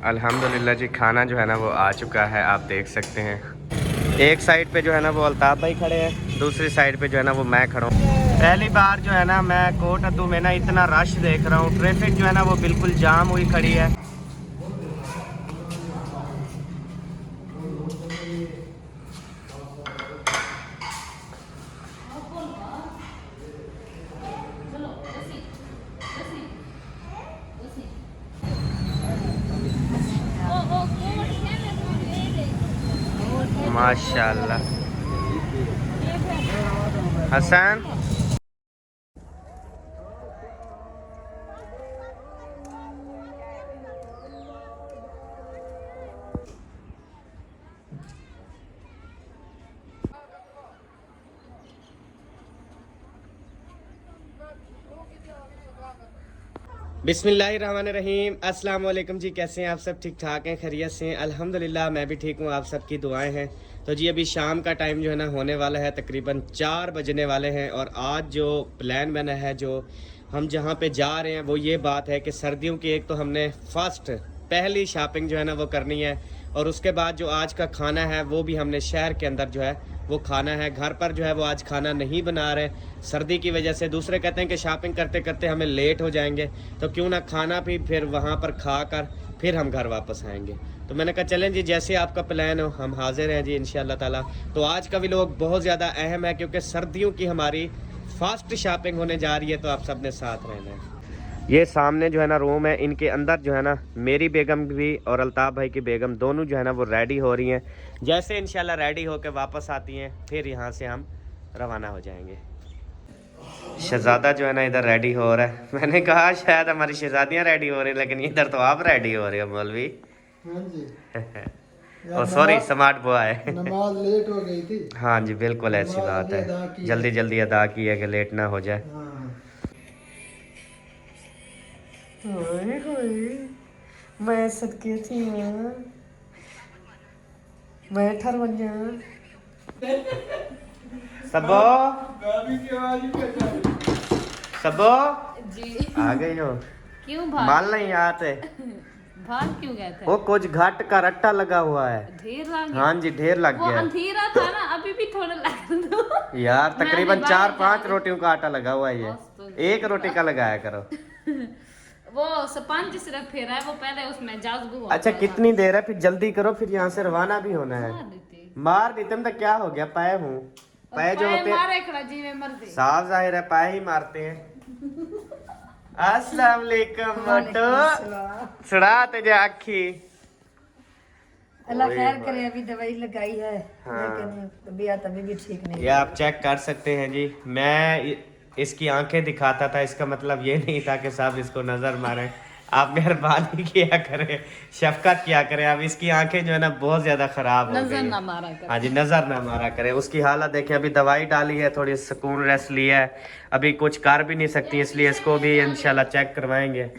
अल्हम्दुलिल्लाह जी, खाना जो है ना वो आ चुका है, आप देख सकते हैं। एक साइड पे जो है ना वो अल्ताफ़ भाई खड़े हैं, दूसरी साइड पे जो है ना वो मैं खड़ा हूँ। पहली बार जो है ना मैं कोट अद्दू में ना इतना रश देख रहा हूँ। ट्रैफिक जो है ना वो बिल्कुल जाम हुई खड़ी है। माशाल्लाह। हसन बिस्मिल्लाहिर्रहमानिर्रहीम, अस्सलाम वालेकुम जी। कैसे हैं आप सब? ठीक ठाक हैं, खैरियत से हैं? अल्हम्दुलिल्लाह मैं भी ठीक हूँ, आप सबकी दुआएं हैं। तो जी अभी शाम का टाइम जो है ना होने वाला है, तकरीबन 4 बजने वाले हैं। और आज जो प्लान बना है, जो हम जहाँ पे जा रहे हैं, वो ये बात है कि सर्दियों की एक तो हमने फर्स्ट पहली शॉपिंग जो है ना वो करनी है। और उसके बाद जो आज का खाना है वो भी हमने शहर के अंदर जो है वो खाना है। घर पर जो है वो आज खाना नहीं बना रहे सर्दी की वजह से। दूसरे कहते हैं कि शॉपिंग करते करते हमें लेट हो जाएंगे, तो क्यों ना खाना भी फिर वहाँ पर खा कर फिर हम घर वापस आएंगे। तो मैंने कहा चलें जी, जैसे आपका प्लान हो हम हाजिर हैं जी इंशाल्लाह ताला। तो आज का भी लोग बहुत ज़्यादा अहम है क्योंकि सर्दियों की हमारी फास्ट शॉपिंग होने जा रही है, तो आप सब ने साथ रहना है। ये सामने जो है ना रूम है, इनके अंदर जो है ना मेरी बेगम भी और अल्ताफ़ भाई की बेगम दोनों जो है ना वो रेडी हो रही हैं। जैसे इंशाल्लाह रेडी होकर वापस आती हैं फिर यहाँ से हम रवाना हो जाएंगे। शहज़ादा जो है ना इधर रेडी हो रहा है। मैंने कहा शायद हमारी शहज़ादियाँ रेडी हो रही हैं, लेकिन इधर तो आप रेडी हो रहे हो मौलवी। हाँ जी। ओ सॉरी, स्मार्ट बॉय। नमाज लेट हो गई थी। हाँ जी बिल्कुल ऐसी नमाज बात अभी है, अदा की जल्दी है। जल्दी अदा की है कि लेट ना हो जाए। हाँ। ओए होए, मैं सदके थी मैं ठरवंजा सबो सबो जी आ गई हो। क्यों भाग माल नहीं आते। भाग क्यों गए थे? वो कुछ घाट का रट्टा लगा हुआ है। ढेर लग गया। हाँ जी ढेर लग वो गया है। अंधेरा था ना, अभी भी थोड़ा लग दो। यार मैं तकरीबन अभी बाहर 4-5 जा रोटियों का आटा लगा हुआ है ये। बस तो एक रोटी का लगाया करो। वो स्पंज सिर्फ फेरा है, वो पहले उसमें जाजबू होता अच्छा था। कितनी देर है? फिर जल्दी करो, फिर यहाँ से रवाना भी होना है। मार देती। मार दी तुम तो क्या हो गया, पाए हूँ। पाए जो होते मारे खड़ा जी में मर्जी। साफ जाहिर है पाए ही मारते हैं। अस्सलाम वालेकुम मोटो सुड़ा तुझे आखी। अल्लाह खैर करे, अभी दवाई लगाई है। हाँ। लेकिन तबीयत अभी भी ठीक नहीं ये आप चेक कर सकते हैं जी। मैं इसकी आंखें दिखाता था, इसका मतलब ये नहीं था कि साहब इसको नजर मारे। आप मेहरबानी किया करें, शफकत किया करें। अब इसकी आंखें जो है ना बहुत ज्यादा खराब हो नजर गई ना है। मारा कर। हाँ जी नजर ना मारा करें। उसकी हालत देखें, अभी दवाई डाली है, थोड़ी सुकून रेस्ट लिया है, अभी कुछ कर भी नहीं सकती, इसलिए इसको भी इंशाल्लाह चेक करवाएंगे।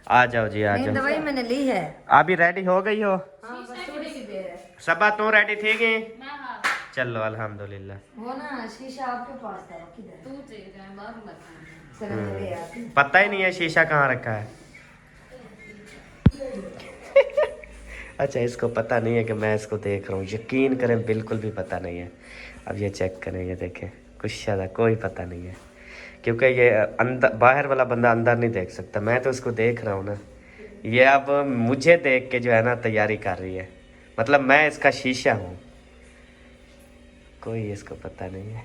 आ जाओ जी आ नहीं, जाओ। दवाई मैंने ली है। अभी रेडी हो गई हो? हाँ, बस थोड़ी सी देर है। सबा तू रेडी थी कि? मैं हाँ चलो अल्हम्दुलिल्लाह। वो ना शीशा आपके पास था, किधर? तू चले जाए बाहर लगा। चलो मैं ले आती हूँ। पता ही नहीं है शीशा कहाँ रखा है। अच्छा इसको पता नहीं है कि मैं इसको देख रहा हूँ, यकीन करें बिल्कुल भी पता नहीं है। अब ये चेक करें, ये देखें, कुछ ज़्यादा कोई पता नहीं है क्योंकि ये अंदर बाहर वाला बंदा अंदर नहीं देख सकता। मैं तो इसको देख रहा हूँ ना, ये अब मुझे देख के जो है ना तैयारी कर रही है, मतलब मैं इसका शीशा हूँ। कोई इसको पता नहीं है।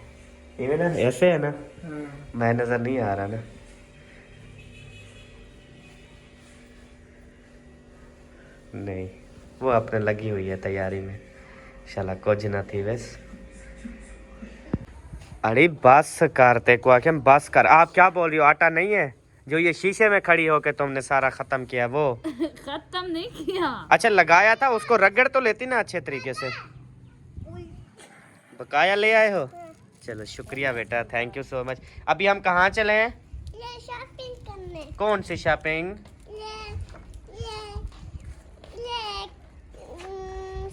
ये ना ऐसे है ना, मैं नज़र नहीं आ रहा ना। नहीं वो अपने लगी हुई है तैयारी में, शाला कुछ ना थी बस। अरे बस करते को आके बस कर। आप क्या बोल रही हो? आटा नहीं है जो ये शीशे में खड़ी होके तुमने सारा खत्म किया? वो खत्म नहीं किया। अच्छा लगाया था, उसको रगड़ तो लेती ना अच्छे तरीके से। बकाया ले आए हो? चलो शुक्रिया बेटा, थैंक यू सो मच। अभी हम कहाँ चले हैं? ये शॉपिंग करने। कौन सी शॉपिंग?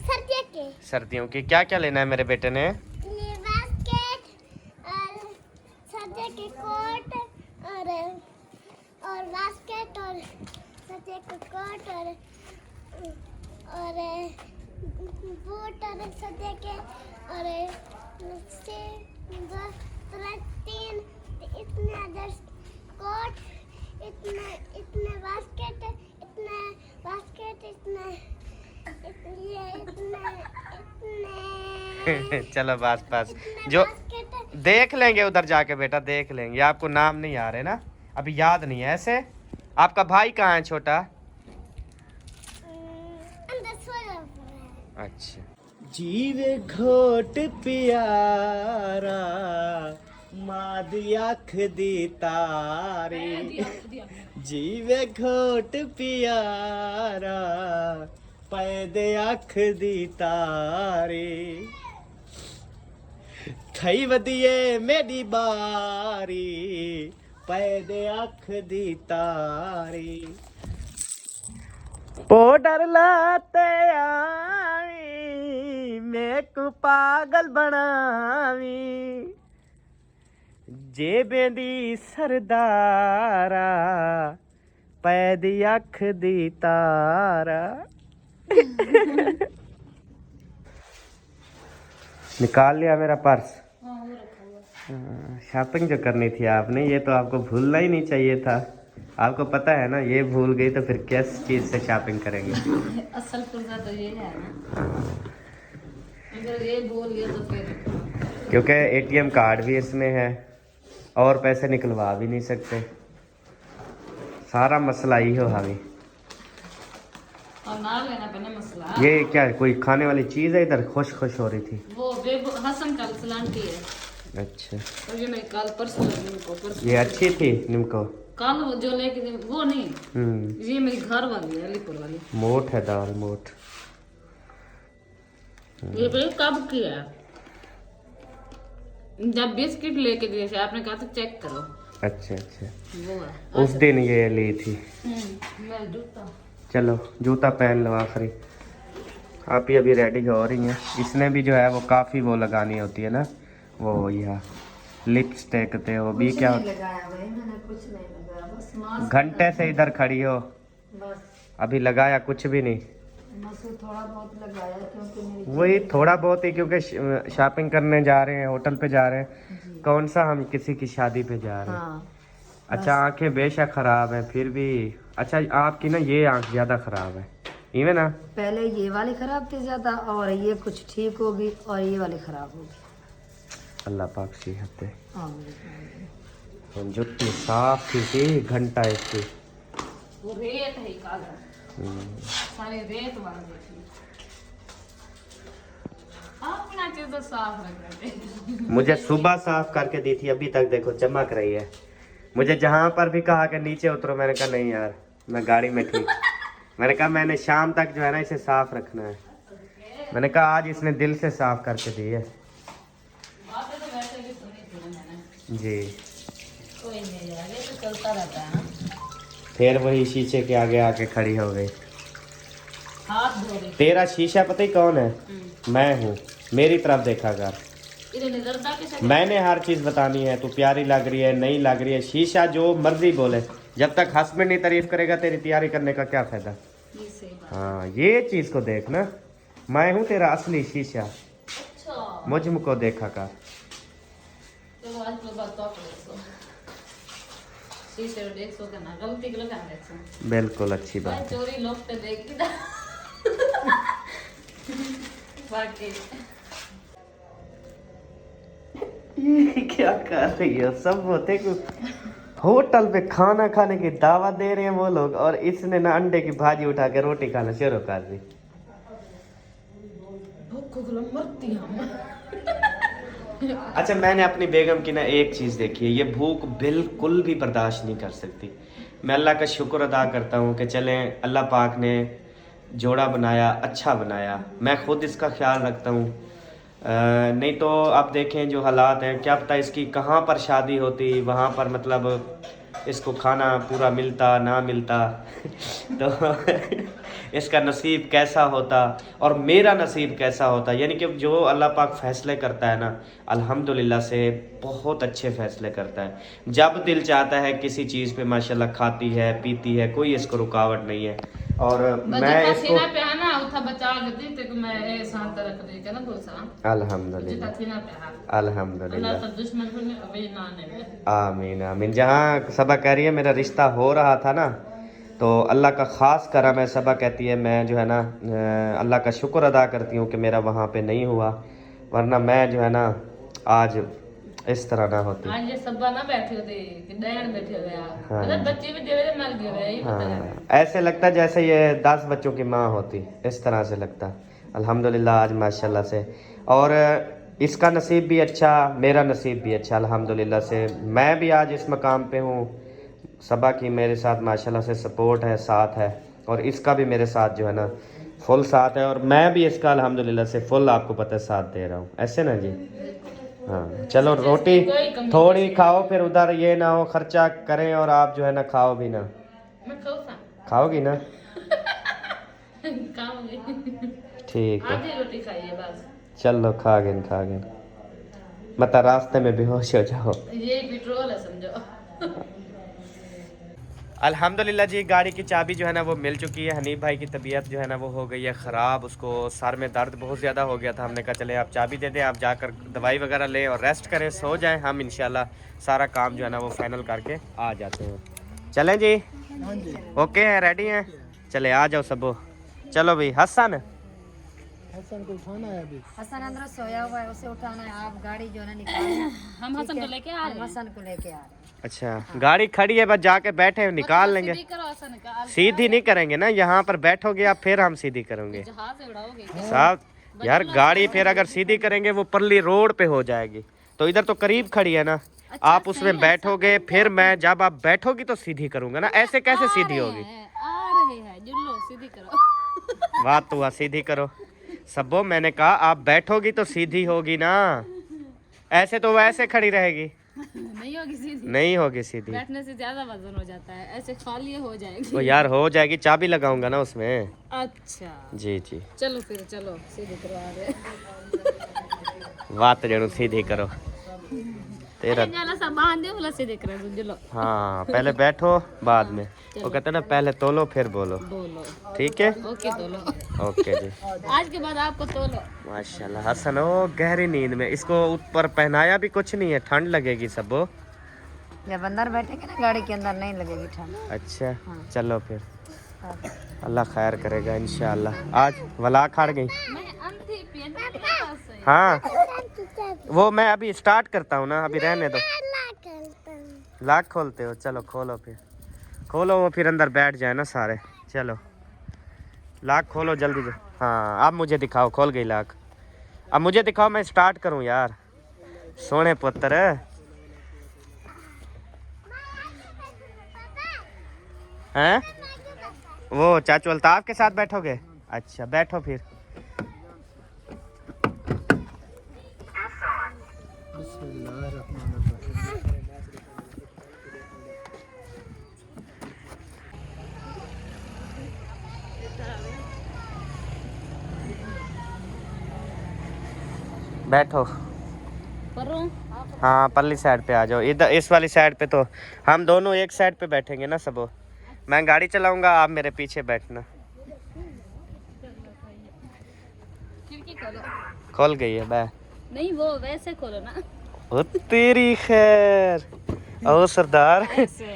सर्दियों के। सर्दियों की। क्या क्या लेना है मेरे बेटे ने? ये बास्केट और सर्दियों के कोट और बास्केट और सर्दियों के कोट और बूट और सजे के और से 3 इतने अदर कोट इतने बास्केट इतने चलो बस जो देख लेंगे उधर जाके बेटा, देख लेंगे। आपको नाम नहीं आ रहे ना, अभी याद नहीं है ऐसे। आपका भाई कहाँ है छोटा? अंदर सोया हुआ है। अच्छा। जीवे घोट प्यारा माद अख दी तारी, जीवे घोट प्यारा पैदे अख दी तारी, खई वधिए मेरी बारी पैदे अख दी तारी, पाउडर लाते आई मैं को पागल बनावी, जेबे दी सरदारा पैदी अख दी तारा। निकाल लिया मेरा पर्स। शॉपिंग जो करनी थी आपने, ये तो आपको भूलना ही नहीं चाहिए था। आपको पता है ना, ये भूल गई तो फिर किस चीज से शॉपिंग करेंगे? असल पुर्जा तो ये है ना, अगर ये भूल गया तो फिर। क्योंकि एटीएम कार्ड भी इसमें है और पैसे निकलवा भी नहीं सकते, सारा मसला ही हो हावी। और ना लेना पड़ना मसला। ये क्या कोई खाने वाली चीज है? इधर खुश हो रही थी वो हसन का सलांटी है। अच्छा, और ये मैं कल परसों परसों ये अच्छी थी निमको। कल वो जो लेके वो नहीं, ये मेरी घर वाली है, अलीपुर वाली। मोट है दाल, मोट। ये भाई कब की है? जब बिस्किट लेके दिए थे आपने कहा था चेक करो। अच्छा अच्छा, वो है उस दिन ये ली थी। मैं जूता। चलो जूता पहन लो आखिरी। आप ही अभी रेडी हो रही हैं। इसने भी जो है वो काफ़ी वो लगानी होती है ना, वो यह लिपस्टिक थे वो भी क्या लगाया भाई मैंने, कुछ नहीं लगाया, बस मास्क घंटे से इधर खड़ी हो, बस अभी लगाया कुछ भी नहीं। बस थोड़ा बहुत लगाया क्योंकि मेरी वही थोड़ा बहुत ही, क्योंकि शॉपिंग करने जा रहे हैं, होटल पे जा रहे हैं। कौन सा हम किसी की शादी पे जा रहे हैं। हाँ अच्छा, आंखें बेशक खराब है फिर भी। अच्छा आपकी ना ये आंख ज्यादा खराब है, इवन ना पहले ये वाली खराब थी ज्यादा, और ये कुछ ठीक होगी, और ये वाली खराब होगी। अल्लाह पाक सेहत दे। आमीन। जुत्ती साफ थी घंटा इसकी। वो रेत है काला, सारी रेत वाली थी। अपना चीज तो साफ रख रहे थे। मुझे सुबह साफ करके दी थी, अभी तक देखो चमक रही है। मुझे जहां पर भी कहा कि नीचे उतरो, मैंने कहा नहीं यार मैं गाड़ी में ठीक। मैंने कहा मैंने शाम तक जो है ना इसे साफ रखना है। मैंने कहा आज इसने दिल से साफ करके दी है। बातें तो वैसे भी सुनी थी ना मैंने। जी, कोई नहीं जाएगा, तो चलता रहता है ना। फिर वही शीशे के आगे आके खड़ी हो गई। हाथ धो रही। तेरा शीशा पता ही कौन है? मैं हूँ, मेरी तरफ देखा कर। इधर निडरता के साथ मैंने हर चीज बतानी है, तू प्यारी लग रही है नहीं लग रही है, शीशा जो मर्जी बोले, जब तक हस्बैंड नहीं तारीफ करेगा तेरी तैयारी करने का क्या फायदा। ये सही बात। हाँ ये चीज को देख ना, मैं हूँ तेरा असली शीशा, अच्छा मुझको देखा कर। चलो आज लोग बात तो करो। शीशे देख सो करना गलती के लगा देख। बिल्कुल अच्छी भाई बात है। चोरी लोग तो देख के बाकी ये क्या कर रही हो? सब होते होटल पे खाना खाने की दावत दे रहे हैं वो लोग, और इसने ना अंडे की भाजी उठा के रोटी खाना शुरू कर दी। भूख को मरती हम। अच्छा मैंने अपनी बेगम की ना एक चीज़ देखी है, ये भूख बिल्कुल भी बर्दाश्त नहीं कर सकती। मैं अल्लाह का शुक्र अदा करता हूँ कि चलें अल्लाह पाक ने जोड़ा बनाया, अच्छा बनाया। मैं खुद इसका ख्याल रखता हूँ। नहीं तो आप देखें जो हालात हैं, क्या पता इसकी कहाँ पर शादी होती, वहाँ पर मतलब इसको खाना पूरा मिलता ना मिलता तो इसका नसीब कैसा होता और मेरा नसीब कैसा होता। यानी कि जो अल्लाह पाक फ़ैसले करता है ना, अल्हम्दुलिल्लाह से बहुत अच्छे फ़ैसले करता है। जब दिल चाहता है किसी चीज़ पे माशाल्लाह खाती है पीती है, कोई इसको रुकावट नहीं है। और मैं इसको थीना पे है ना उठा बचा के दी तो मैं ए शांत रख दे के ना बोसा अल्हम्दुलिल्लाह जिता थीना पे है अल्हम्दुलिल्लाह अल्लाह तो दुश्मन को नहीं अबे ना ने आमीन आमीन। जहाँ सबा कह रही है मेरा रिश्ता हो रहा था ना, तो अल्लाह का ख़ास करम है। सबा कहती है मैं जो है ना अल्लाह का शुक्र अदा करती हूँ कि मेरा वहाँ पे नहीं हुआ, वरना मैं जो है ना आज इस तरह ना होती। आज ये सब ना बैठे होते कि डैन बैठे हुए हाँ। मतलब बच्चे भी देवे मर गए हैं ये पता है। हाँ, ऐसे लगता है जैसे ये 10 बच्चों की माँ होती, इस तरह से लगता। अल्हम्दुलिल्लाह आज माशाल्लाह से। और इसका नसीब भी अच्छा, मेरा नसीब भी अच्छा अल्हम्दुलिल्लाह से। मैं भी आज इस मकाम पे हूँ, सबा की मेरे साथ माशाल्लाह से सपोर्ट है, साथ है, और इसका भी मेरे साथ जो है ना फुल साथ है, और मैं भी इसका अल्हम्दुलिल्लाह से फुल आपको पता है साथ दे रहा हूँ। ऐसे ना जी। हाँ चलो रोटी थोड़ी खाओ, फिर उधर ये ना हो खर्चा करें और आप जो है ना खाओ भी ना। मैं खाऊंगा खाओगी ना? खाऊंगी ठीक है आधी रोटी खाइए बस। चलो खा गए मतलब रास्ते में बेहोश हो जाओ। ये पेट्रोल है समझो। अल्हम्दुलिल्लाह जी, गाड़ी की चाबी जो है ना वो मिल चुकी है। हनीफ भाई की तबीयत जो है ना वो हो गई है ख़राब, उसको सर में दर्द बहुत ज़्यादा हो गया था। हमने कहा चले आप चाबी दे दें, आप जाकर दवाई वगैरह लें और रेस्ट करें, सो जाएं। हम इंशाल्लाह सारा काम जो है ना वो फाइनल करके आ जाते हैं। चलें जी? हाँ जी। ओके हैं, रेडी हैं? चले आ जाओ सबो। चलो भाई हसन हसन को उठाना है अभी। हसन अंदर सोया हुआ है, उसे उठाना है। आप गाड़ी जो है ना निकालना। हम हसन को लेके आ रहे हैं। हसन को लेके आ रहे हैं। अच्छा गाड़ी खड़ी है, बस जाके बैठे निकाल लेंगे। सीधी करो हसन का सीधी नहीं करेंगे ना, यहाँ पर बैठोगे आप, फिर हम सीधी करेंगे जहाज से उड़ाओगे साहब। यार गाड़ी फिर अगर सीधी करेंगे वो परली रोड पे हो जाएगी, तो इधर तो करीब खड़ी है ना। आप उसमें बैठोगे, फिर मैं जब आप बैठोगी तो सीधी करूंगा ना, ऐसे कैसे सीधी होगी? आ रहे हैं जुल्लो सीधी करो। बात तो हुआ सीधी करो सबो, मैंने कहा आप बैठोगी तो सीधी होगी ना, ऐसे तो वैसे खड़ी रहेगी। नहीं होगी सीधी, नहीं होगी सीधी, बैठने से ज्यादा वजन हो जाता है, ऐसे खाली हो जाएगी। वो यार हो जाएगी, चाबी लगाऊंगा ना उसमें। अच्छा जी जी चलो फिर चलो सीधी करवा रहे। बात जरूर सीधी करो तेरा। जाला सा बांध दे वाला सीधी करो जुल्लो। हाँ पहले बैठो बाद में, वो कहते हैं ना पहले तोलो फिर बोलो। बोलो ठीक है ओके तोलो। ओके जी। आज के बाद आपको तोलो। माशाल्लाह हसन ओ गहरी नींद में, इसको ऊपर पहनाया भी कुछ नहीं है, ठंड लगेगी सबो। जब अंदर बैठेंगे ना गाड़ी के अंदर नहीं लगेगी ठंड। अच्छा चलो फिर अल्लाह खैर करेगा इंशाल्लाह। आज वला खड़ गई। मैं अंधी पेन के पास है। हाँ वो मैं अभी स्टार्ट करता हूँ ना, अभी रहने दो। लाख खोलते हो? चलो खोलो फिर, खोलो वो फिर अंदर बैठ जाए ना सारे। चलो लाख खोलो जल्दी से। हाँ अब मुझे दिखाओ, खोल गई लाख। अब मुझे दिखाओ, मैं स्टार्ट करूँ यार। सोने पुत्र हैं, वो चाचू अल्ताफ के साथ बैठोगे? अच्छा बैठो फिर। बैठो। करूं? हाँ परली साइड पे आ जाओ, इधर इस वाली साइड पे तो हम दोनों एक साइड पे बैठेंगे ना सबो। मैं गाड़ी चलाऊंगा, आप मेरे पीछे बैठना। खिड़की खोलो। खोल गई है बै? नहीं वो वैसे खोलो ना। ओ तेरी खैर ओ सरदार। ऐसे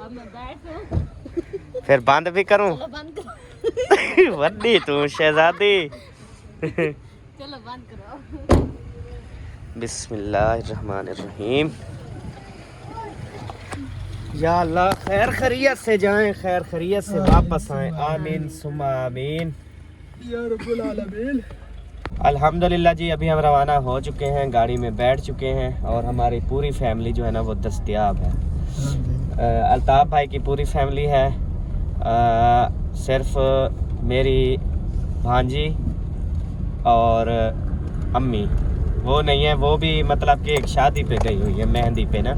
अब मैं बैठूं। फिर बंद भी करूं? चलो बंद करो। वड्डी तू शहजादी। चलो बंद करो। बिस्मिल्लाहिर्रहमानिर्रहीम। या अल्लाह खैर खैरियत से जाएं, खैर खैरियत से वापस आएं। आमीन सुम्मा आमीन या रब्बुल आलमीन। अल्हम्दुलिल्लाह जी, अभी हम रवाना हो चुके हैं, गाड़ी में बैठ चुके हैं और हमारी पूरी फैमिली जो है ना वो दस्तयाब है। अल्ताफ भाई की पूरी फैमिली है, सिर्फ मेरी भांजी और अम्मी वो नहीं है। वो भी मतलब कि एक शादी पे गई हुई है, मेहंदी पे ना,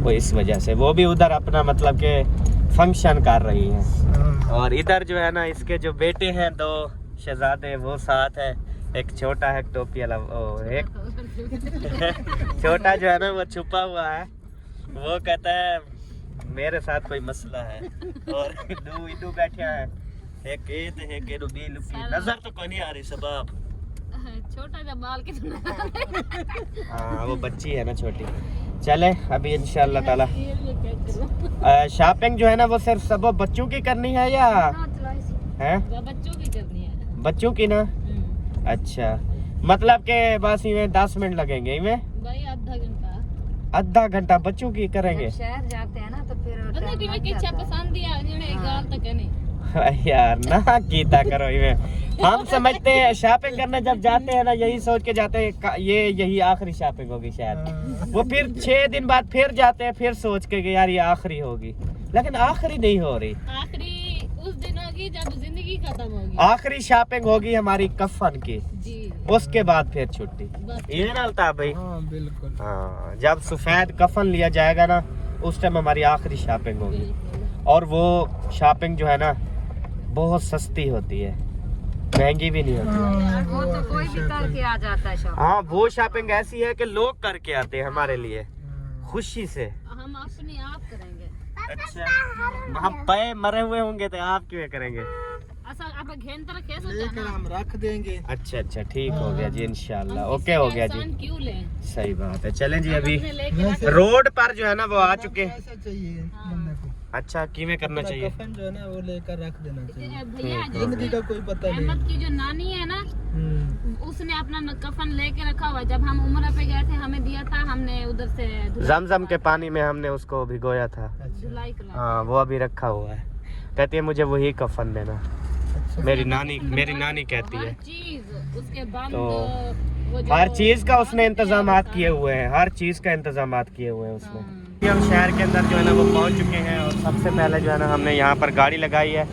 वो इस वजह से वो भी उधर अपना मतलब के फंक्शन कर रही है। और इधर जो है ना इसके जो बेटे हैं दो शहजादे वो साथ है, एक छोटा है टोपी वाला, एक छोटा जो है ना वो छुपा हुआ है, वो कहता है मेरे साथ कोई मसला है। और इदू बैठे हैं, एक ए ते एक ए बी लुकी नजर तो कोई नहीं आ रही सबब छोटा सा बाल कितना हाँ वो बच्ची है ना छोटी। चले अभी इंशाल्लाह ताला शॉपिंग जो है ना वो सिर्फ सब बच्चों की करनी है या है बच्चों की करनी है। बच्चों की ना अच्छा मतलब के बस इवें 10 मिनट लगेंगे इवें भाई आधा घंटा बच्चों की करेंगे। शहर जाते हैं ना तो फिर पता नहीं तुम्हें क्या पसंद दिया जेने गाल तक है नहीं यार ना कीता करो इवें हम समझते हैं शॉपिंग करने जब जाते हैं ना यही सोच के जाते हैं यही आखिरी शॉपिंग होगी शायद। वो फिर 6 दिन बाद फिर जाते हैं फिर सोच के यार ये आखिरी होगी लेकिन आखिरी नहीं हो रही। आखिरी उस दिन होगी जब जिंदगी खत्म होगी। आखिरी शॉपिंग होगी हमारी कफन की जी उसके बाद फिर छुट्टी ये ना अल्ताफ भाई। हाँ बिल्कुल। हाँ जब सफेद कफन लिया जाएगा ना उस टाइम हमारी आखिरी शॉपिंग होगी और वो शॉपिंग जो है ना बहुत सस्ती होती है महंगी भी नहीं होती। वो तो कोई भी करके आ जाता है शॉपिंग। हाँ वो शॉपिंग ऐसी है कि लोग करके आते हैं हमारे लिए खुशी से। हम अपने आप करेंगे। अच्छा हम पे मरे हुए होंगे तो आप क्यों करेंगे? असल आप घेंटर कैसे लेकर हम रख देंगे। अच्छा अच्छा ठीक हो गया जी इंशाल्लाह ओके हो गया जी क्यों लें? सही बात है। चलें जी अभी वैसे रोड पर जो है ना वो आ चुके हैं। ऐसा चाहिए बंदे को। अच्छा किवें करना अपना चाहिए? कफन जो है ना वो लेकर रख देना चाहिए। भैया जिंदगी का कोई पता नहीं। अहमद की जो नानी है ना हम्म। उसने अपना कफन लेके रखा हुआ। जब हम उम्र पे गए थे हमें दिया था हमने उधर से जमजम के पानी में हमने उसको भिगोया था। अच्छा। धुलाई करा। हाँ वो अभी रखा हुआ है। कहती है मुझे वही कफन देना। मेरी नानी कहती है। हर चीज उसके बाद तो वो जो हर चीज का उसने इंतजामात किए हुए हैं। हर चीज का इंतजामात किए हुए हैं उसने। अभी हम शहर के अंदर जो है ना वो पहुंच चुके हैं और सबसे पहले जो है ना हमने यहाँ पर गाड़ी लगाई है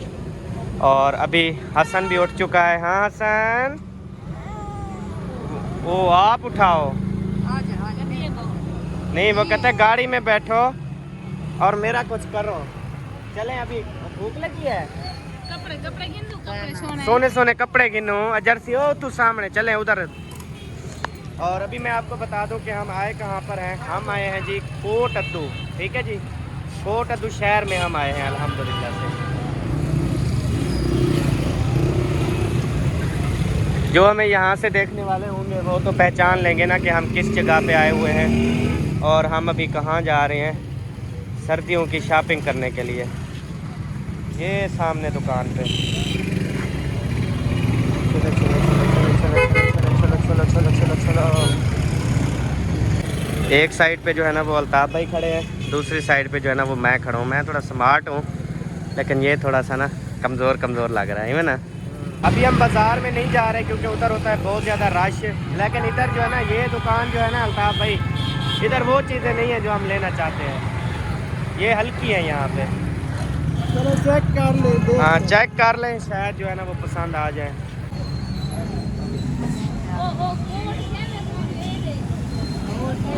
और अभी हसन भी उठ चुका है। हाँ हसन वो आप उठाओ। नहीं वो कहते हैं गाड़ी में बैठो और मेरा कुछ करो। चलें अभी भूख लगी है। कपड़े गिन दूं, कपड़े सोने सोने कपड़े गिनो जर्सी हो तू सामने चलें उधर। और अभी मैं आपको बता दूं कि हम आए कहाँ पर हैं। हम आए हैं जी कोट अद्दू। ठीक है जी कोट अद्दू शहर में हम आए हैं अल्हम्दुलिल्लाह से। जो हमें यहाँ से देखने वाले होंगे वो तो पहचान लेंगे ना कि हम किस जगह पे आए हुए हैं और हम अभी कहाँ जा रहे हैं सर्दियों की शॉपिंग करने के लिए। ये सामने दुकान पे चलो। एक साइड पे जो है ना वो अल्ताफ भाई खड़े हैं दूसरी साइड पे जो है ना वो मैं खड़ा हूँ। मैं थोड़ा स्मार्ट हूँ लेकिन ये थोड़ा सा ना कमज़ोर लग रहा है ना। अभी हम बाज़ार में नहीं जा रहे क्योंकि उधर होता है बहुत ज़्यादा रश। लेकिन इधर जो है ना ये दुकान जो है ना अल्ताफ भाई इधर वो चीज़ें नहीं है जो हम लेना चाहते हैं। ये हल्की है यहाँ पे। चलो चेक कर ले। हाँ चेक कर लें शायद जो है ना वो पसंद आ जाए।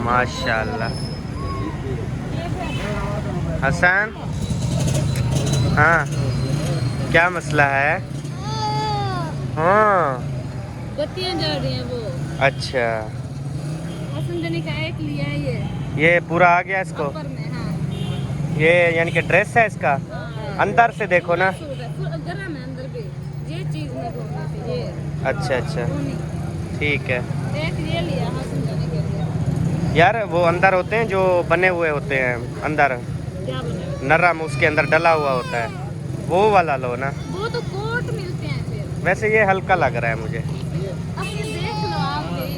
माशाल्लाह हसन हाँ क्या मसला है? हाँ बत्तियां जल रही हैं वो। अच्छा हसन देने का एक लिया है ये पूरा आ गया इसको। ऊपर में। हाँ ये यानी कि ड्रेस है इसका। अंदर से देखो ना। गरम है अंदर भी ये चीज में ढूंढना थी ये। अच्छा ठीक है। एक ये लिया हसन देने के लिए। यार वो अंदर होते हैं जो बने हुए होते हैं अंदर क्या बना? नरम उसके अंदर डला हुआ होता है वो वाला लो ना। वो तो कोट मिलते हैं फिर। वैसे ये हल्का लग रहा है मुझे। अब ये देख लो आप भी।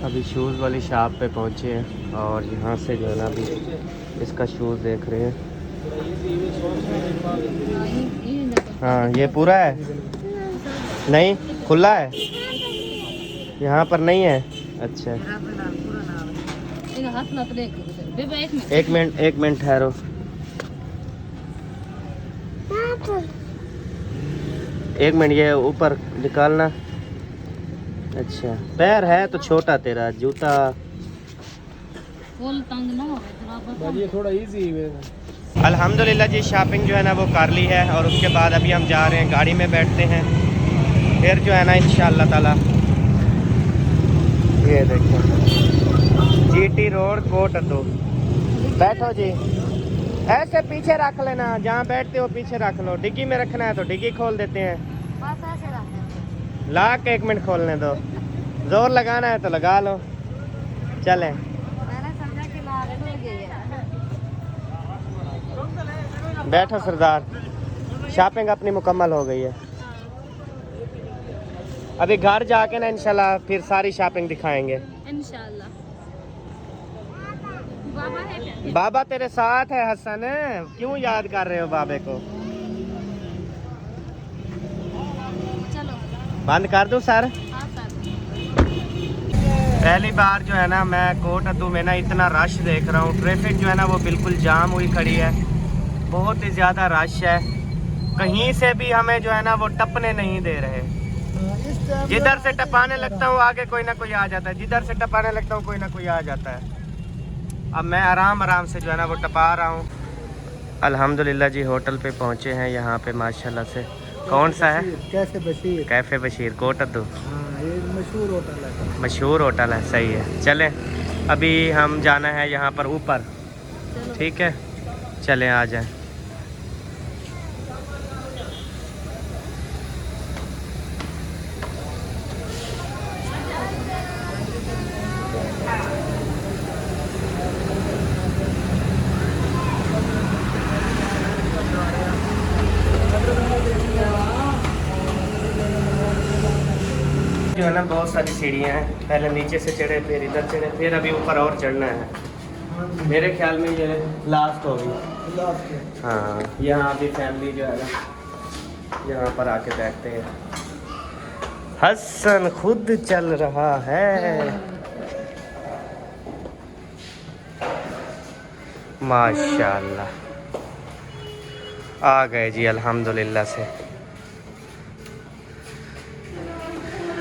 अभी शूज़ वाली शॉप पे पहुंचे हैं और यहाँ से जो है ना अभी इसका शूज़ देख रहे हैं। हाँ ये पूरा है नहीं खुला है यहाँ पर नहीं है। अच्छा हाथ ना देख बेबे एक मिनट ठहरो। एक मिनट ये ऊपर निकालना। अच्छा पैर है तो छोटा तेरा जूता। फुल तंग ना हो। ये थोड़ा इजी है। अल्हम्दुलिल्लाह जी शॉपिंग जो है ना वो कर ली है और उसके बाद अभी हम जा रहे हैं गाड़ी में बैठते हैं। फिर जो है ना इंशाअल्लाह ताला ये देखो GT रोड कोटद्दू। बैठो जी, ऐसे पीछे रख लेना, जहाँ बैठते हो पीछे रख लो। डिग्गी में रखना है तो डिग्गी खोल देते हैं। बस ऐसे रखते हैं। ला के 1 मिनट खोलने दो, जोर लगाना है तो लगा लो। चले मैंने समझा कि लाभ हो गई है। बैठो सरदार, शॉपिंग अपनी मुकम्मल हो गई है। अभी घर जाके ना इंशाल्लाह फिर सारी शॉपिंग दिखाएंगे इंशाल्लाह। बाबा है क्या? बाबा तेरे साथ है हसन, क्यों याद कर रहे हो बाबे को? चलो बंद कर दूं सर? हाँ सर। पहली बार जो है ना मैं कोटद्दू में ना इतना रश देख रहा हूँ। ट्रैफिक जो है ना वो बिल्कुल जाम हुई खड़ी है, बहुत ही ज़्यादा रश है। कहीं से भी हमें जो है ना वो टपने नहीं दे रहे। जिधर से टपाने लगता हूँ आगे कोई ना कोई आ जाता है, जिधर से टपाने लगता हूँ कोई ना कोई आ जाता है। अब मैं आराम आराम से जो है ना वो टपा रहा हूँ। अल्हम्दुलिल्लाह जी होटल पे पहुँचे हैं यहाँ पे माशाल्लाह से। कौन सा है? कैफे बशीर। कैफ़े बशीर कोटद्दू। हाँ, ये मशहूर होटल है। मशहूर होटल है, सही है। चलें अभी हम जाना है यहाँ पर ऊपर, ठीक है चलें आ जाएं। जो है ना बहुत सारी सीढ़ियाँ हैं, पहले नीचे से चढ़े फिर इधर चढ़े फिर अभी ऊपर और चढ़ना है। मेरे ख्याल में ये लास्ट होगी। हाँ यहाँ अभी फैमिली जो है ना यहाँ पर आके बैठते हैं। हसन खुद चल रहा है माशाल्लाह। आ गए जी अल्हम्दुलिल्लाह से।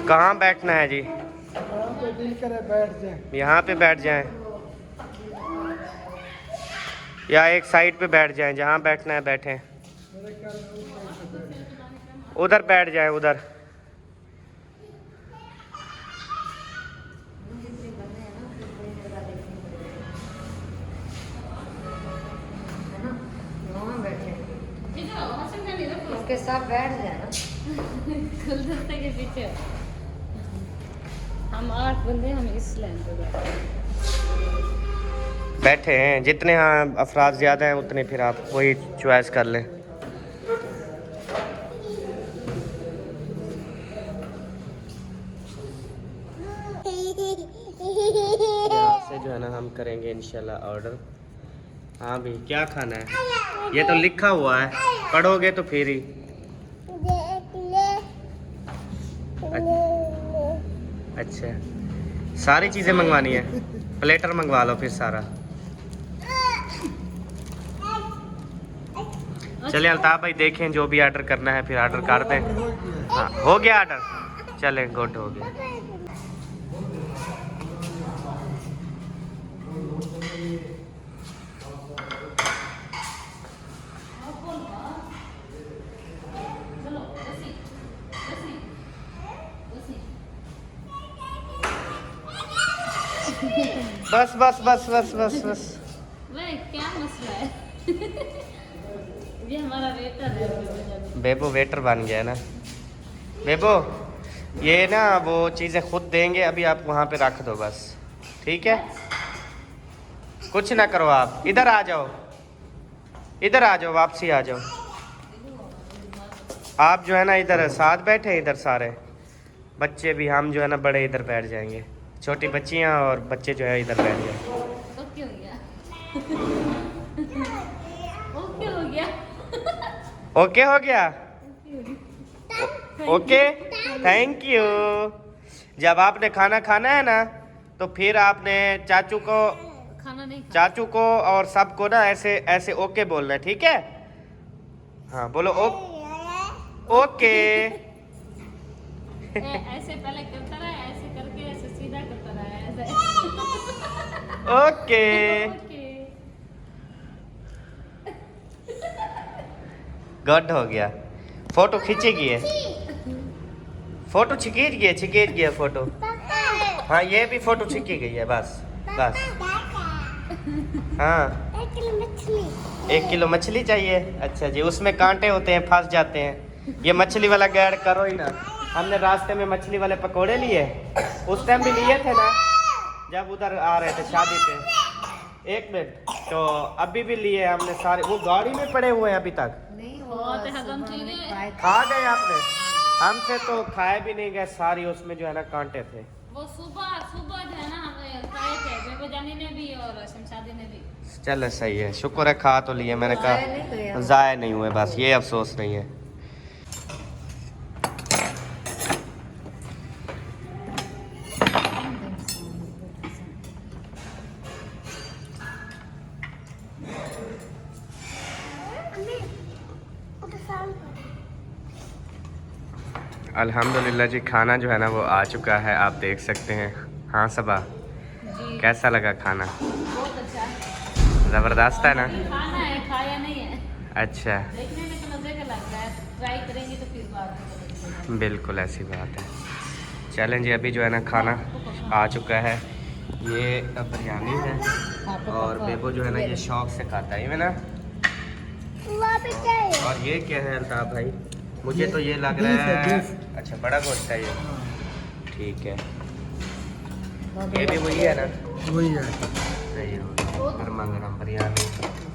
कहाँ बैठना है जी? बैठ जाए। यहाँ पे बैठ जाएं या एक साइड पे बैठ जाएं, जहाँ बैठना है बैठें। उधर बैठ जाएं उधर। वहाँ बैठे उसके साथ बैठ जाए ना। गुलदस्ते के पीछे हम 8 बंदे, हम इस लाइन पे बैठे हैं। जितने हाँ अफराद ज़्यादा हैं उतने फिर आप वही चॉइस कर लें। यहाँ से जो है ना हम करेंगे इंशाल्लाह ऑर्डर। हाँ भी क्या खाना है? ये तो लिखा हुआ है, पढ़ोगे तो फिर ही। अच्छा सारी चीज़ें मंगवानी है, प्लेटर मंगवा लो फिर सारा। चलें अल्ताफ़ भाई देखें जो भी ऑर्डर करना है फिर ऑर्डर कर दें। हाँ हो गया ऑर्डर, चलें गुड हो गया। बस बस बस बस बस बस। वह क्या मसला है? ये हमारा वेटर है। बेबो वेटर बन गया ना। बेबो ये ना वो चीज़ें खुद देंगे, अभी आप वहाँ पे रख दो बस, ठीक है? कुछ ना करो, आप इधर आ जाओ, इधर आ जाओ, वापसी आ जाओ। आप जो है ना इधर साथ बैठे, इधर सारे बच्चे भी, हम जो है ना बड़े इधर बैठ जाएंगे, छोटी बच्चियाँ और बच्चे जो है इधर बैठ जाए। ओके हो गया। ओके हो गया। ओके हो गया। Okay thank you. जब आपने खाना खाना है ना तो फिर आपने चाचू को, खाना नहीं चाचू को और सबको ना ऐसे ऐसे ओके बोलना है, ठीक है? हाँ बोलो ओके। ऐसे पहले करता रहा, ऐसे करके ऐसे सीधा करता रहा, ऐसे। ओके गुड हो गया। फोटो खींचेगी है, फोटो छिकीट गया फोटो। हाँ ये भी फोटो छिकी गई है बस बस। हाँ 1 किलो मछली चाहिए। अच्छा जी, उसमें कांटे होते हैं, फंस जाते हैं। ये मछली वाला गैड करो ही ना। हमने रास्ते में मछली वाले पकोड़े लिए, उस टाइम भी लिए थे ना जब उधर आ रहे थे शादी पे। 1 मिनट, तो अभी भी लिए हमने सारे, वो गाड़ी में पड़े हुए हैं अभी तक। नहीं बहुत हजम चीजें खा गए आपने? हमसे तो खाए भी नहीं गए, सारी उसमें जो है ना कांटे थे। वो सुबह सुबह जो है ना हमें खाए थे, बेबो जानी ने भी और शमशादी ने भी। चलो सही है, शुक्र है खा तो लिए। मैंने ज़ाया नहीं कहा हुए। ज़ाया नहीं हुए, बस ये अफसोस नहीं है। अल्हम्दुलिल्लाह जी, खाना जो है ना वो आ चुका है, आप देख सकते हैं। हाँ सबा, जी कैसा लगा खाना? बहुत अच्छा है। ज़बरदस्त है ना? खाना है, खाया नहीं है। अच्छा, देखने में तो मजे का लग रहा है, ट्राई करेंगे तो फिर बाद में पता चलेगा। बिल्कुल ऐसी बात है। चलें जी, अभी जो है ना खाना आ चुका है। ये बिरयानी है और बेबो जो है ना ये शौक से खाता है, ये ना। और ये क्या है अल्ताफ भाई? मुझे तो ये लग रहा है, अच्छा बड़ा गोश्त है ये। ठीक है, ये भी वही है ना? वही है। सही हो गया, गर्मा गर्म बिरयानी।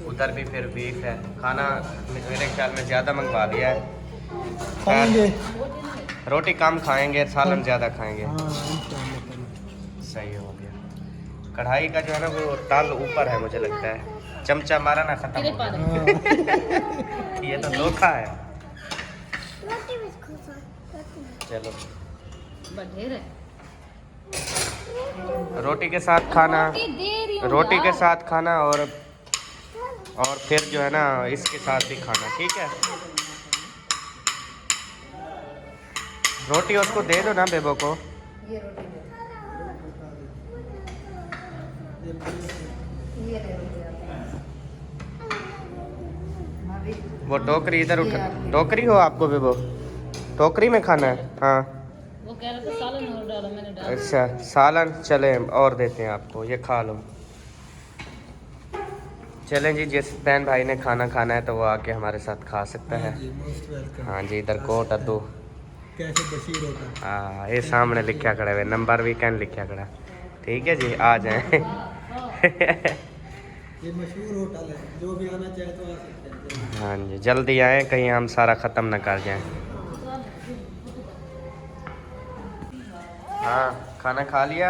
उधर भी फिर बीफ है। खाना मेरे ख्याल में ज़्यादा मंगवा लिया है। खाएंगे। रोटी कम खाएंगे, सालन ज़्यादा खाएंगे। हाँ इंशाल्लाह। सही हो गया। कढ़ाई का जो है ना वो ताल ऊपर है, मुझे लगता है चमचा मारा ना खत्म हो गया। ये तो धोखा है। चलो, बढ़ेर है। रोटी के साथ खाना, रोटी के साथ खाना और फिर जो है ना इसके साथ भी खाना, ठीक है। रोटी उसको दे दो ना बेबो को। ये रोटी दे। ये ले रोटी आप। भाभी, वो टोकरी इधर उठा। टोकरी हो आपको बेबो? टोकरी में खाना है? हाँ वो कह रहा था सालन और डालो, मैंने डाला। अच्छा, सालन चले और देते हैं आपको, ये खा लो। चलें जी, जिस बहन भाई ने खाना खाना है तो वो आके हमारे साथ खा सकता है। जी मोस्ट वेलकम। हाँ जी, इधर कोट अद्दू। कैसे बशीर होता है। हाँ, ये सामने लिखा खड़ा है, नंबर वीकेंड लिखा खड़ा। ठीक है जी, आ जाएं। ये मशहूर होटल है, जो भी आना चाहे तो आ सकते हैं। हाँ जी, जल्दी आएँ, कहीं हम सारा ख़त्म ना कर जाएं। हाँ, खाना खा लिया,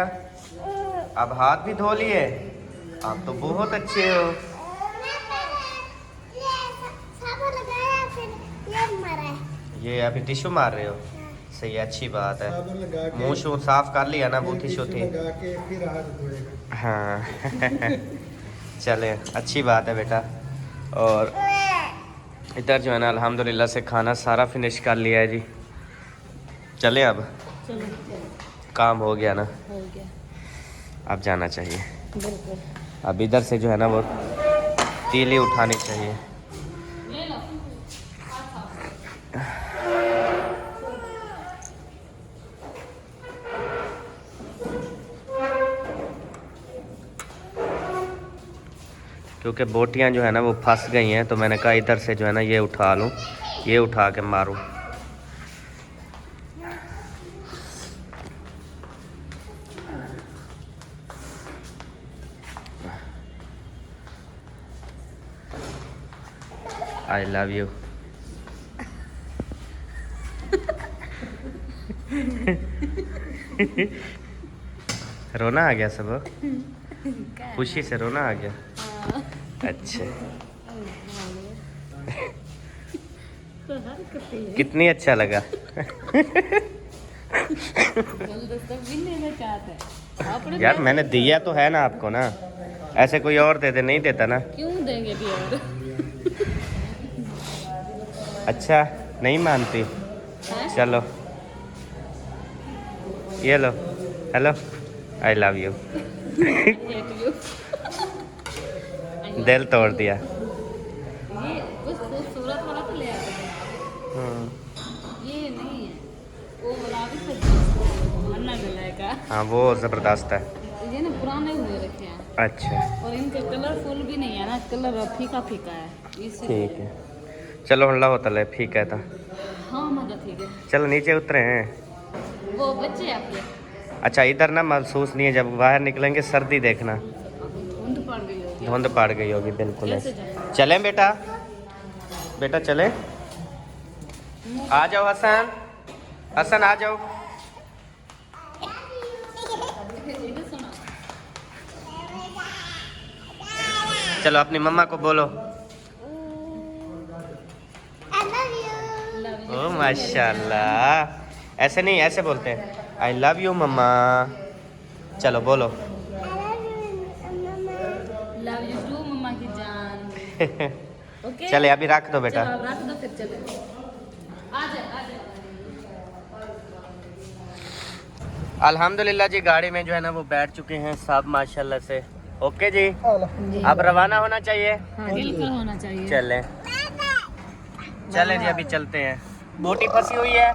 अब हाथ भी धो लिए। आप तो बहुत अच्छे हो। ये अभी टिश्यू मार रहे हो? सही, अच्छी बात है। साबुन लगा के मुँह शू साफ कर लिया ना, बूथी टिश्यू शूथी। लगा के फिर हाथ धोएगा। हाँ। चले, अच्छी बात है बेटा। और इधर जो है ना अल्हम्दुलिल्लाह से खाना सारा फिनिश कर लिया है जी। चले, अब चलो काम हो गया ना, हो गया। अब जाना चाहिए। बिल्कुल अब इधर से जो है ना वो तीली उठानी चाहिए। ले लो। क्योंकि बोटियां जो है ना वो फंस गई हैं, तो मैंने कहा इधर से जो है ना ये उठा लूँ, ये उठा के मारूँ। आई लव यू। रोना आ गया सब? खुशी से रोना आ गया? अच्छा, कितनी अच्छा लगा। यार मैंने दिया तो है ना आपको ना, ऐसे कोई और दे दे, नहीं देता ना। क्यों देंगे भी और? अच्छा, नहीं मानती? हैं? चलो ये लो, hello, I love you. Hate you। दिल तोड़ दिया। ये कुछ खूबसूरत वाला तो ले आते थे। ये नहीं है, वो वाला भी हाँ वो ज़बरदस्त है। ये ना पुराने हुए रखे हैं अच्छा और इनके कलरफुल भी नहीं है ना, कलर फीका फीका है इसी। ठीक है, चलो हल्ला होता है ठीक है था। हाँ मजा ठीक है। चलो नीचे उतरे हैं। वो बच्चे आपके अच्छा इधर ना महसूस नहीं है, जब बाहर निकलेंगे सर्दी देखना, धुंध पड़ गई होगी। धुंध पड़ गई होगी बिल्कुल कैसे ऐसे। जाएं? चलें बेटा, बेटा चलें, आ जाओ हसन, हसन आ जाओ। इधर सुनो। चलो अपनी मम्मा को बोलो। I love you. ओ माशाल्लाह, ऐसे नहीं ऐसे बोलते हैं, आई लव यू मम्मा। चलो बोलो। I love you, Mama. Love you too मम्मा की जान। ओके चले अभी रख दो बेटा। चलो रख दो फिर चले। आ जाए आ जाए। अल्हम्दुलिल्लाह जी, गाड़ी में जो है ना वो बैठ चुके हैं सब माशाल्लाह से। ओके जी, अब रवाना होना चाहिए। बिल्कुल होना चाहिए। चले चले जी, अभी चलते हैं। बोटी फंसी हुई है।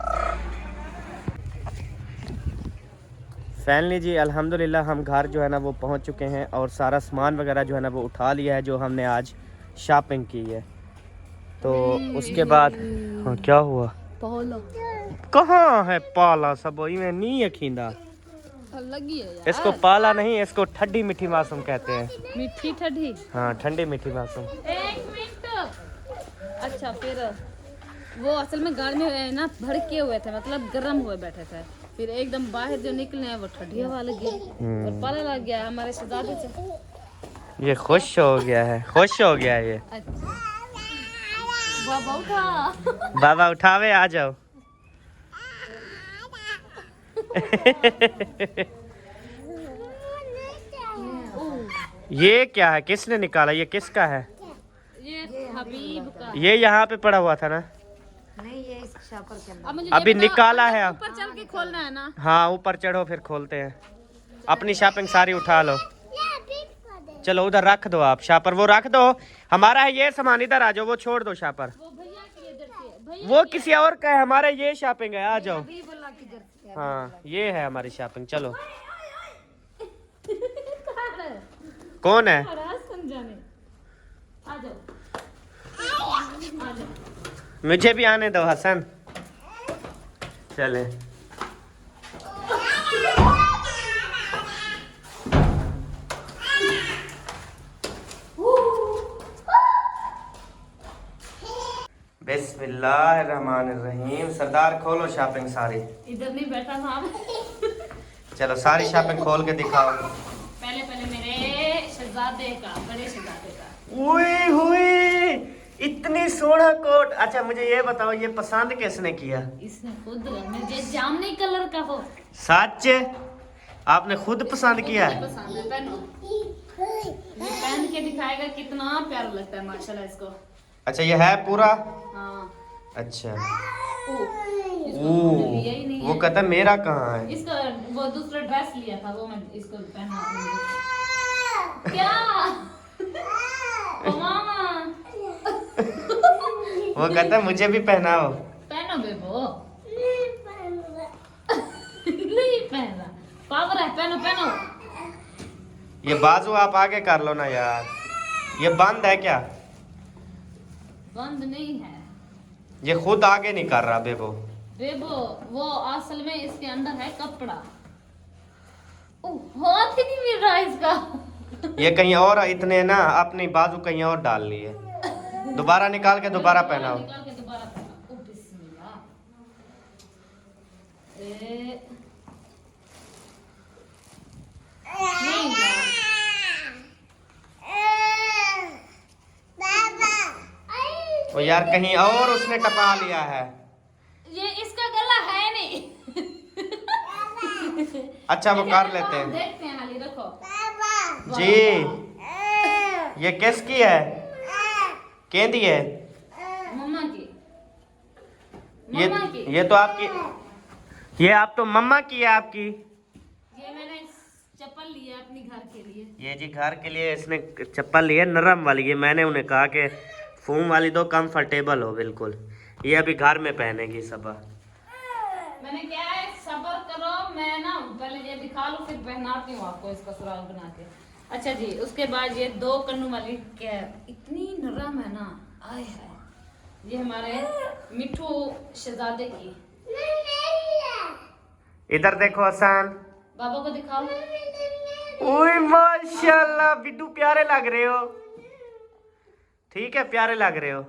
फैमिली जी अल्हम्दुलिल्लाह हम घर जो है ना वो पहुंच चुके हैं और सारा सामान वगैरह जो है ना वो उठा लिया है जो हमने आज शॉपिंग की है। तो उसके बाद हाँ, क्या हुआ? पहलो कहाँ है पाला सब में नहीं है खींदा। लगी है यार। इसको पाला नहीं, इसको ठंडी मीठी मासूम कहते हैं। मीठी ठंडी। हाँ ठंडी मीठी मासूम। एक मिनट। अच्छा फिर वो असल में गाड़ी में ना भड़के हुए थे, मतलब गर्म हुए बैठे थे, फिर एकदम बाहर जो निकले हैं वो ठंडी हवा लगी और पाला लग गया हमारे शहजादे से। ये खुश हो गया है, खुश हो गया है ये। अच्छा बाबा उठा। बाबा उठावे, आ जाओ। ये क्या है, किसने निकाला, ये किसका है? ये हबीब का। ये यहाँ पे पड़ा हुआ था ना। नहीं ये इस शॉपर के अंदर। अब मुझे अभी ये बताओ, निकाला है अब। ऊपर चल के खोलना है ना। हाँ ऊपर चढ़ो फिर खोलते हैं। अपनी शॉपिंग सारी उठा लो। Yeah, big for them. चलो उधर रख दो आप शापर, वो रख दो, हमारा है ये सामान, इधर आ जाओ, वो छोड़ दो शापर। वो भैया की इधर से भैया। वो किसी और का है, हमारे ये शॉपिंग है, आ जाओ। अभी बोला कि जर्सी है। हाँ ये है हमारी शॉपिंग, चलो। कहाँ है? कौन है? महाराज संजाने। आ जाओ आ जाओ। मुझे भी आने दो हसन। चले बिस्मिल्लाहिर्रहमानिर्रहीम। सरदार खोलो शॉपिंग सारी। इधर नहीं बैठा था हम। चलो सारी शॉपिंग खोल के दिखाओ। पहले पहले मेरे शहजादे का, बड़े शहजादे का। हुई हुई इतनी सोना कोट। अच्छा मुझे ये बताओ, ये पसंद किसने किया? इसने खुद, मुझे जामनी कलर का हो। सच आपने खुद पसंद किया है? पसंद है, पहनो। ये पहन के दिखाएगा कितना प्यारा लगता है माशाल्लाह इसको। अच्छा ये है पूरा? हाँ। अच्छा इसको ओ, मैंने लिया ही नहीं वो है। कहता मेरा कहाँ है? इसका वो दूसरा ड्रेस लिया था, वो मैं इसको पहना दूंगी। क्या? ओ मामा। वो कहता मुझे भी पहनाओ। पहनो बेबो। नहीं पहना, पावर है, पहनो पहनो। ये बाजू आप आगे कर लो ना यार, ये बंद है क्या? बंद नहीं है ये खुद आगे नहीं कर रहा बेबो। बेबो, वो असल में इसके अंदर है कपड़ा। हाथ ही नहीं मिल रहा इसका। ये कहीं और इतने ना अपनी बाजू कहीं और डाल लिए, दोबारा निकाल के दोबारा पहनाओ। निकाल के दोबारा पहनाओ। ओ बिस्मिल्लाह। नहीं यार। वो यार कहीं और उसने टपा लिया है। ये इसका गला है नहीं। अच्छा वो कर लेते हैं। देखते हैं, हाली रखो। जी ये किसकी है? केंदी है मम्मा की। ये? मम्मा की। ये तो आपकी, ये आप तो मम्मा की है आपकी। ये मैंने चप्पल ली है अपनी घर के लिए। ये जी घर के लिए इसने चप्पल ली है, नरम वाली। ये मैंने उन्हें कहा कि फोम वाली दो, कंफर्टेबल हो बिल्कुल। ये अभी घर में पहनेगी सबा। मैंने क्या है, सब्र करो, मैं ना पहले ये दिखा लो फिर पहनाती हूँ आपको इसका सुराग बना के। अच्छा जी, उसके बाद ये 2 कन्नू वाली कैप इतनी नरम है ना, आय है। ये हमारे मिठू शहजादे की। इधर देखो हसन, बाबा को दिखाओ। ओए माशाल्लाह बिट्टू प्यारे लग रहे हो। ठीक है, प्यारे लग रहे हो।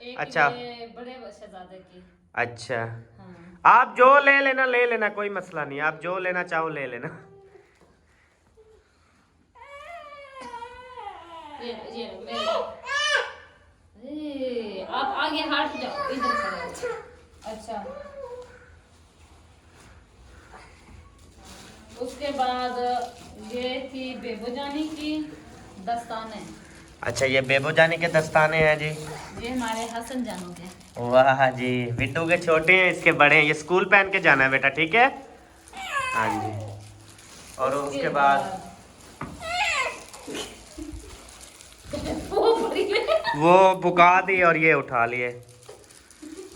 एक अच्छा। ये बड़े शहजादे की। अच्छा, हाँ। आप जो ले लेना, कोई मसला नहीं, आप जो लेना चाहो ले लेना। ये आप आगे हट जाओ, इधर खड़े हो। अच्छा, उसके बाद ये थी बेबो जानी की दस्ताने। अच्छा, ये बेबो जानी के दस्ताने हैं जी। ये हमारे हसन जानू के। वाह जी, बिट्टू के छोटे हैं, इसके बड़े हैं। ये स्कूल पहन के जाना है बेटा, ठीक है? हाँ जी। और उसके बाद वो बुका दी और ये उठा लिए।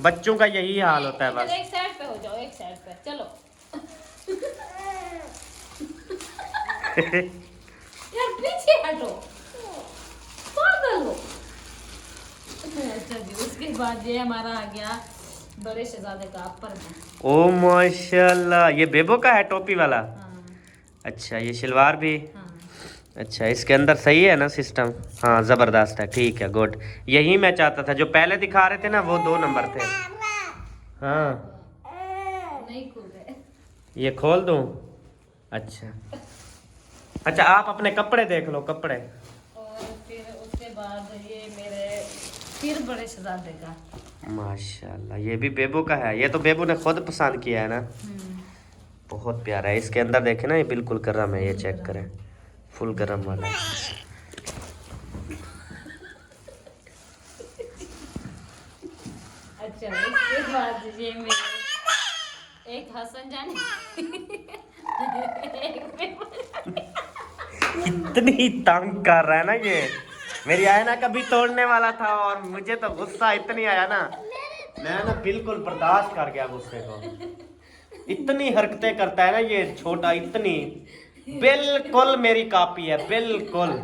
बच्चों का यही हाल होता है बस। एक साइड पे हो जाओ, एक साइड पे चलो। यार पीछे हटो, पागल हो। अच्छा जी, उसके बाद ये हमारा आ गया बड़े शहजादे का पर्दा। ओ माशाल्लाह, ये बेबो का है टोपी वाला। हाँ अच्छा, ये शलवार भी। हाँ। अच्छा, इसके अंदर सही है ना सिस्टम? हाँ, ज़बरदस्त है, ठीक है, गुड। यही मैं चाहता था, जो पहले दिखा रहे थे ना वो 2 नंबर थे। हाँ, नहीं खुल रहे। ये खोल दूँ? अच्छा अच्छा, आप अपने कपड़े देख लो, कपड़े। और फिर उसके बाद ये मेरे फिर बड़े शहजादे का। माशाल्लाह, ये भी बेबो का है। ये तो बेबो ने खुद पसंद किया है ना, बहुत प्यारा है। इसके अंदर देखें ना, ये बिल्कुल गरम है, ये चेक करें, फुल गरम वाला है। अच्छा, उसके बाद ये मेरे एक हसन जानी इतनी तंग कर रहा है ना ये। मेरी आयना कभी तोड़ने वाला था और मुझे तो गुस्सा इतनी आया ना, मैं ना बिल्कुल बर्दाश्त कर गया गुस्से को। इतनी हरकतें करता है ना ये छोटा, इतनी बिल्कुल मेरी कॉपी है, बिल्कुल।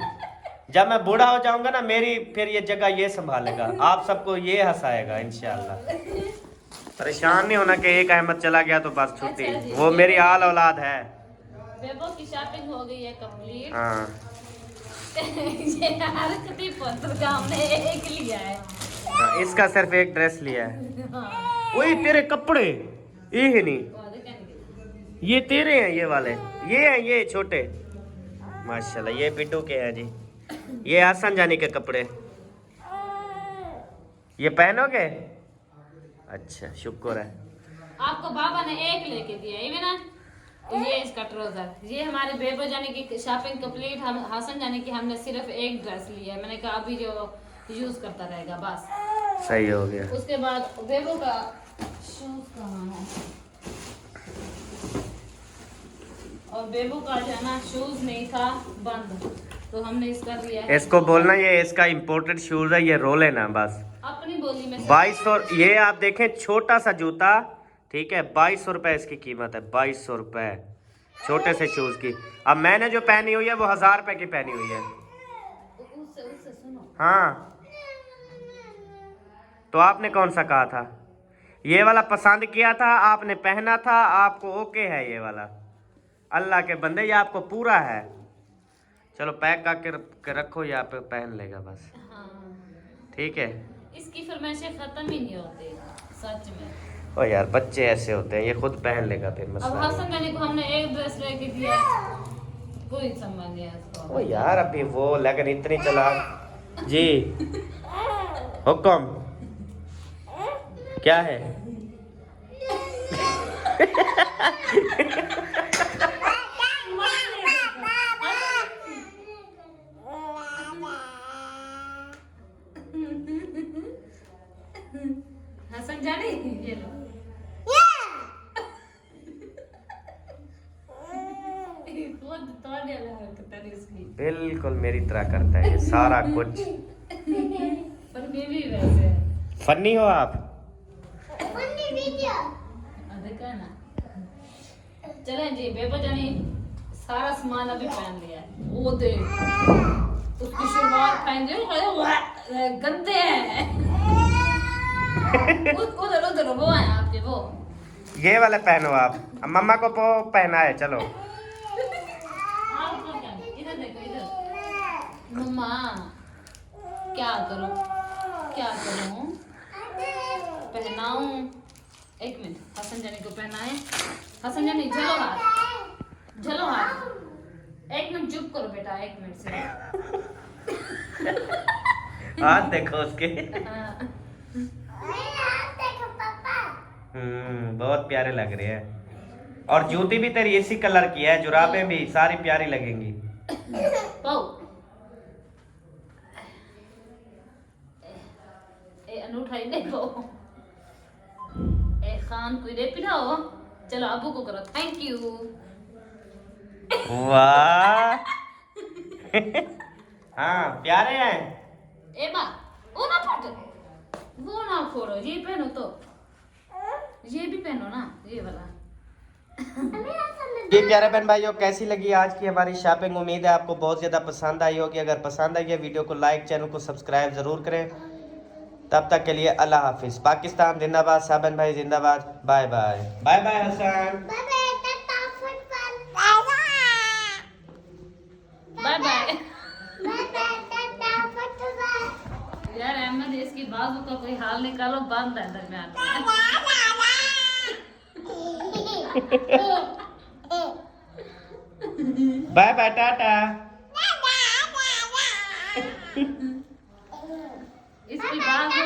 जब मैं बूढ़ा हो जाऊंगा ना, मेरी फिर ये जगह ये संभालेगा, आप सबको ये हंसाएगा इंशाल्लाह। परेशान नहीं होना कि एक अहमद चला गया तो बस छुट्टी। अच्छा जी, वो मेरी आल औलाद है। बेबो की शॉपिंग हो गई है कंप्लीट। हाँ, ये हरकती पत्थर का हमने एक लिया है। हाँ, इसका सिर्फ एक ड्रेस लिया है। हाँ। वही तेरे कपड़े ये नहीं, वो देखेंगे। ये तेरे हैं, ये वाले ये हैं, ये छोटे। माशाल्लाह, ये बिट्टू के हैं जी। ये हसन जानी के कपड़े, ये पहनोगे? अच्छा, शुक्र है। आपको बाबा ने एक लेके दिया है ना, ये इसका ट्राउजर। ये हमारे बेबो जाने की शॉपिंग कंप्लीट। हम हसन जाने की हमने सिर्फ एक ड्रेस ली है। मैंने कहा अभी जो यूज करता रहेगा बस। सही हो गया। उसके बाद बेबो का शूज कहाँ है? और बेबो का जो है ना शूज नहीं था, बंद, तो हमने इसका लिया है। इसको बोलना ये इसका इम्पोर्टेड शूज है, ये रो लेना बस। अपनी बोली में 2200। ये आप देखें, छोटा सा जूता, ठीक है, 2200 रुपए इसकी कीमत है, 2200 रुपए छोटे से शूज की। अब मैंने जो पहनी हुई है वो 1000 रुपए की पहनी हुई है। उससे सुनो। हाँ, तो आपने कौन सा कहा था? ये वाला पसंद किया था, आपने पहना था, आपको ओके है ये वाला। अल्लाह के बंदे, ये आपको पूरा है। चलो पैक करके रखो, यहाँ पे पहन लेगा बस। हाँ, ठीक है। इसकी फरमाइशें खत्म ही नहीं होती सच में। ओ यार, बच्चे ऐसे होते हैं, ये खुद पहन लेगा फिर अब मसला हसन गनी को हमने एक ड्रेस लेके दिया, कोई संबंध नहीं है इसको। ओ यार, अभी वो लगन इतनी चला जी। हुक्म क्या है? हसन जाने ये लो। खुद तोड़ने वाला हरकत है इसकी। बिल्कुल मेरी तरह करता है ये सारा कुछ। पर मैं भी वैसे है। फनी हो आप। Funny video. देखा ना। चले जी बेबो जानी सारा सामान अभी पहन लिया है। वो देख उसकी शुरुआत पहन दी गंदे हैं। उधर उधर वो है आपके वो ये वाला पहनो आप। अब मम्मा को पहना है, चलो। इधर देखो इधर। मम्मा क्या करूं पहनाऊं? एक मिनट, हसन जानी को पहनाए। हसन जानी झलो हाथ। एक मिनट चुप करो बेटा, एक मिनट से। हाथ देखो उसके। हाँ। देखो पापा। बहुत प्यारे लग रहे हैं। और जूती भी तेरी इसी कलर की है, जुराबें भी सारी प्यारी लगेंगी। पाओ ए अनूठा ही देखो। ए खान कोई दे पिलाओ। चलो अबू को करो थैंक यू। वाह। हाँ प्यारे हैं। ए बा वो ना फट, वो ना फोड़ो, ये पहनो तो, ये भी पहनो ना, ये वाला। जी प्यारे बहन भाइयों, कैसी लगी आज की हमारी शॉपिंग? उम्मीद है आपको बहुत ज़्यादा पसंद आई होगी। अगर पसंद आई है वीडियो को लाइक, चैनल को सब्सक्राइब ज़रूर करें। तब तक के लिए अल्लाह हाफिज़। पाकिस्तान जिंदाबाद, साबन भाई जिंदाबाद। Bye bye. Bye bye Hasan. Bye bye tata football. Bye bye. Bye bye tata football. यार अहमद इसकी बाजू का कोई हाल निकालो, बंद है दरमियान में। Bye bye tata. इसकी बाजू